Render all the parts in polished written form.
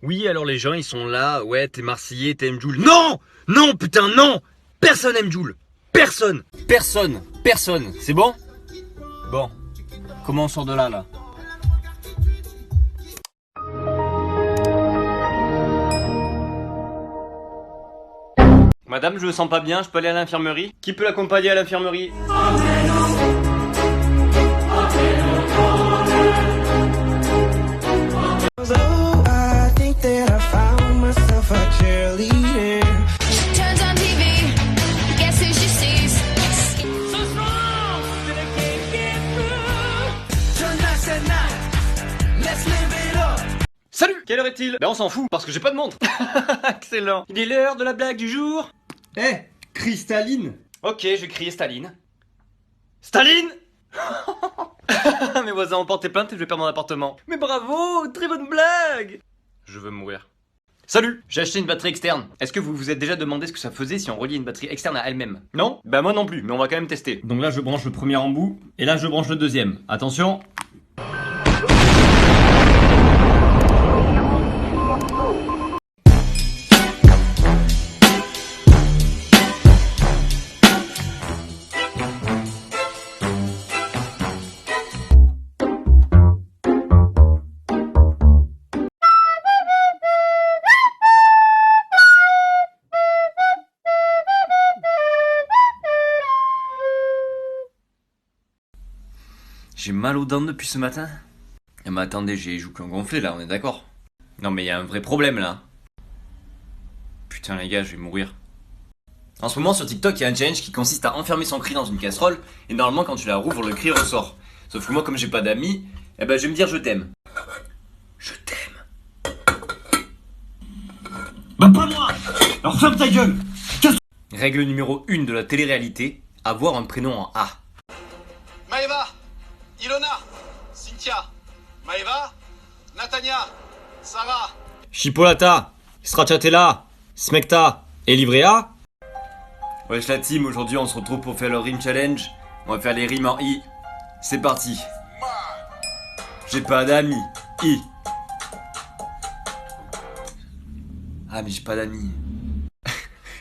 Oui, alors les gens ils sont là, ouais, t'es Marseillais, t'aimes Jul. Non! Non, putain, non! Personne aime Jul! Personne! Personne! Personne! C'est bon? Bon. Comment on sort de là, là? Madame, je me sens pas bien, je peux aller à l'infirmerie? Qui peut l'accompagner à l'infirmerie? Turns on TV, guess who she sees? Salut! Quelle heure est-il? Ben on s'en fout, parce que j'ai pas de montre. Excellent. Il est l'heure de la blague du jour. Eh, cristalline. Ok, je vais crier Staline. Staline! Mes voisins ont porté plainte et je vais perdre mon appartement. Mais bravo! Très bonne blague! Je veux mourir. Salut! J'ai acheté une batterie externe. Est-ce que vous vous êtes déjà demandé ce que ça faisait si on reliait une batterie externe à elle-même? Non? Bah moi non plus, mais on va quand même tester. Donc là je branche le premier embout, et là je branche le deuxième. Attention! J'ai mal aux dents depuis ce matin. Eh mais attendez, j'ai les joues qui ont gonflé là, on est d'accord? Non mais il y a un vrai problème là. Putain les gars, je vais mourir. En ce moment sur TikTok, il y a un challenge qui consiste à enfermer son cri dans une casserole et normalement quand tu la rouvres, le cri ressort. Sauf que moi comme j'ai pas d'amis, eh ben je vais me dire je t'aime. Je t'aime. Bah pas moi. Alors ferme ta gueule. Règle numéro 1 de la télé-réalité, avoir un prénom en A. Maeva, Ilona, Cynthia, Maeva, Natania, Sarah. Chipolata, Stracciatella, Smecta et Livrea. Wesh la team, aujourd'hui on se retrouve pour faire le rime challenge. On va faire les rimes en I. C'est parti. J'ai pas d'amis. I. Ah mais j'ai pas d'amis.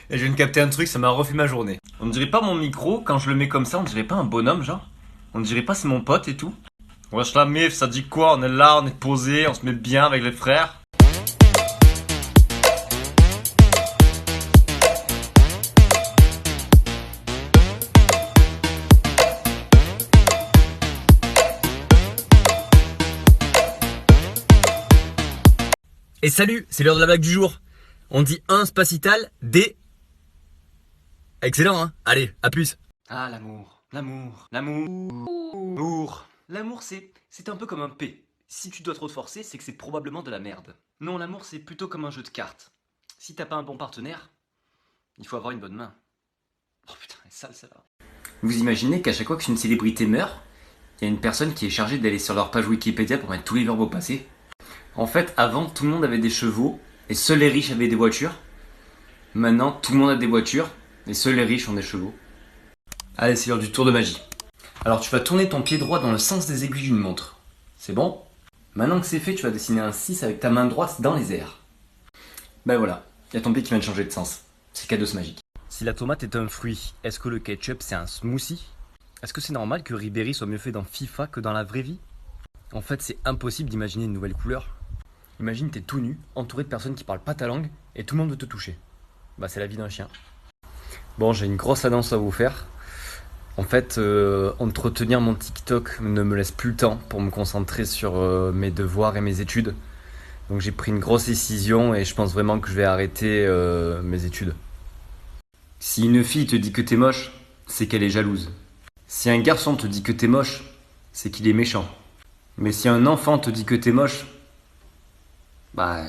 Et je viens de capter un truc, ça m'a refait ma journée. On dirait pas mon micro, quand je le mets comme ça, on dirait pas un bonhomme genre? On dirait pas c'est mon pote et tout? Wesh la mif, ça dit quoi? On est là, on est posé, on se met bien avec les frères. Et salut, c'est l'heure de la blague du jour. On dit 1 spacital, D. Excellent hein? Allez, à plus. Ah l'amour, l'amour, l'amour. L'amour c'est un peu comme un P. Si tu dois trop te forcer, c'est que c'est probablement de la merde. Non, l'amour c'est plutôt comme un jeu de cartes. Si t'as pas un bon partenaire, il faut avoir une bonne main. Oh putain, elle est sale celle-là. Vous imaginez qu'à chaque fois qu'une célébrité meurt, il y a une personne qui est chargée d'aller sur leur page Wikipédia pour mettre tous les verbes au passé. En fait, avant, tout le monde avait des chevaux et seuls les riches avaient des voitures. Maintenant, tout le monde a des voitures et seuls les riches ont des chevaux. Allez, c'est l'heure du tour de magie. Alors, tu vas tourner ton pied droit dans le sens des aiguilles d'une montre. C'est bon? Maintenant que c'est fait, tu vas dessiner un 6 avec ta main droite dans les airs. Ben voilà, il y a ton pied qui vient de changer de sens. C'est cadeau magique. Si la tomate est un fruit, est-ce que le ketchup c'est un smoothie? Est-ce que c'est normal que Ribéry soit mieux fait dans FIFA que dans la vraie vie? En fait, c'est impossible d'imaginer une nouvelle couleur. Imagine t'es tout nu, entouré de personnes qui parlent pas ta langue et tout le monde veut te toucher. Bah c'est la vie d'un chien. Bon, j'ai une grosse annonce à vous faire. En fait, entretenir mon TikTok ne me laisse plus le temps pour me concentrer sur mes devoirs et mes études. Donc j'ai pris une grosse décision et je pense vraiment que je vais arrêter mes études. Si une fille te dit que t'es moche, c'est qu'elle est jalouse. Si un garçon te dit que t'es moche, c'est qu'il est méchant. Mais si un enfant te dit que t'es moche, bah,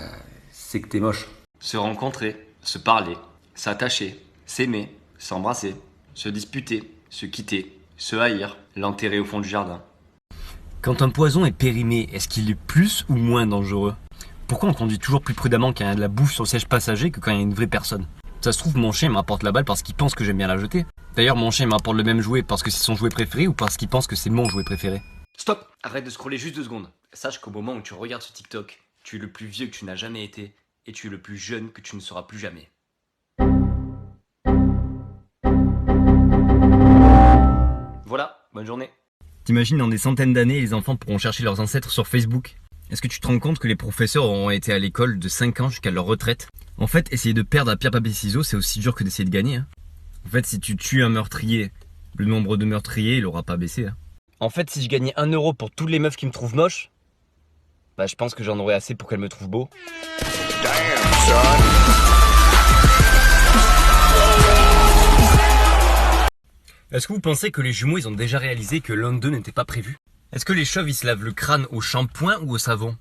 c'est que t'es moche. Se rencontrer, se parler, s'attacher, s'aimer, s'embrasser, se disputer, se quitter, se haïr, l'enterrer au fond du jardin. Quand un poison est périmé, est-ce qu'il est plus ou moins dangereux? Pourquoi on conduit toujours plus prudemment quand il y a de la bouffe sur le siège passager que quand il y a une vraie personne? Ça se trouve, mon chien m'apporte la balle parce qu'il pense que j'aime bien la jeter. D'ailleurs, mon chien m'apporte le même jouet parce que c'est son jouet préféré ou parce qu'il pense que c'est mon jouet préféré. Stop! Arrête de scroller juste 2 secondes. Sache qu'au moment où tu regardes ce TikTok, Tu es le plus vieux que tu n'as jamais été, et tu es le plus jeune que tu ne seras plus jamais. Voilà, bonne journée. T'imagines, dans des centaines d'années, les enfants pourront chercher leurs ancêtres sur Facebook. Est-ce que tu te rends compte que les professeurs auront été à l'école de 5 ans jusqu'à leur retraite? En fait, essayer de perdre à pierre papier ciseaux, c'est aussi dur que d'essayer de gagner. En fait, si tu tues un meurtrier, le nombre de meurtriers, il aura pas baissé. En fait, si je gagnais 1 euro pour toutes les meufs qui me trouvent moche, bah je pense que j'en aurais assez pour qu'elles me trouvent beau. Est-ce que vous pensez que les jumeaux, ils ont déjà réalisé que l'un d'eux n'était pas prévu? Est-ce que les chauves, ils se lavent le crâne au shampoing ou au savon?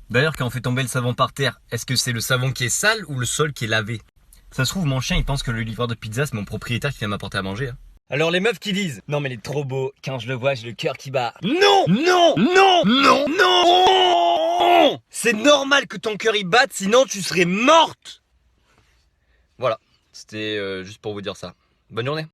D'ailleurs, quand on fait tomber le savon par terre, est-ce que c'est le savon qui est sale ou le sol qui est lavé? Ça se trouve, mon chien, il pense que le livreur de pizza, c'est mon propriétaire qui vient m'apporter à manger. Alors les meufs qui disent « Non mais il est trop beau, quand je le vois, j'ai le cœur qui bat. » Non! Non! Non! Non! Non! C'est normal que ton cœur y batte, sinon tu serais morte! Voilà, c'était juste pour vous dire ça. Bonne journée!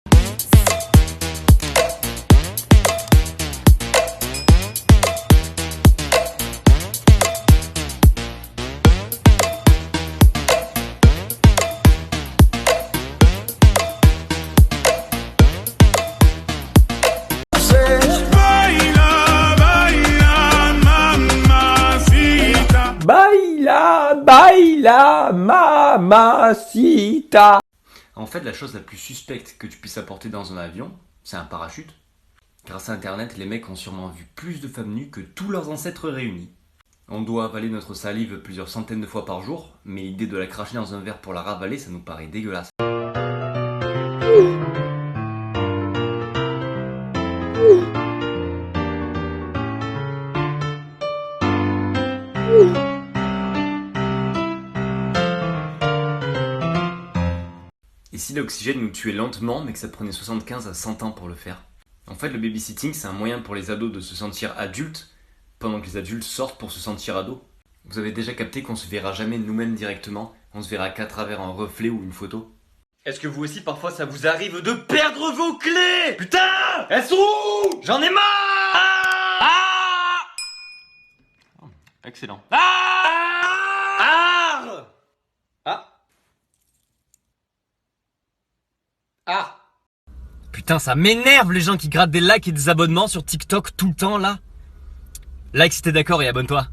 Baila, baila, mamacita. En fait, la chose la plus suspecte que tu puisses apporter dans un avion, c'est un parachute. Grâce à internet, les mecs ont sûrement vu plus de femmes nues que tous leurs ancêtres réunis. On doit avaler notre salive plusieurs centaines de fois par jour, mais l'idée de la cracher dans un verre pour la ravaler, ça nous paraît dégueulasse. Et si l'oxygène nous tuait lentement, mais que ça prenait 75 à 100 ans pour le faire? En fait, le babysitting, c'est un moyen pour les ados de se sentir adultes, pendant que les adultes sortent pour se sentir ados. Vous avez déjà capté qu'on se verra jamais nous-mêmes directement, on se verra qu'à travers un reflet ou une photo? Est-ce que vous aussi, parfois, ça vous arrive de perdre vos clés? Putain! Elles sont où? J'en ai marre! Oh, excellent. Putain, ça m'énerve les gens qui grattent des likes et des abonnements sur TikTok tout le temps là. Like si t'es d'accord et abonne-toi.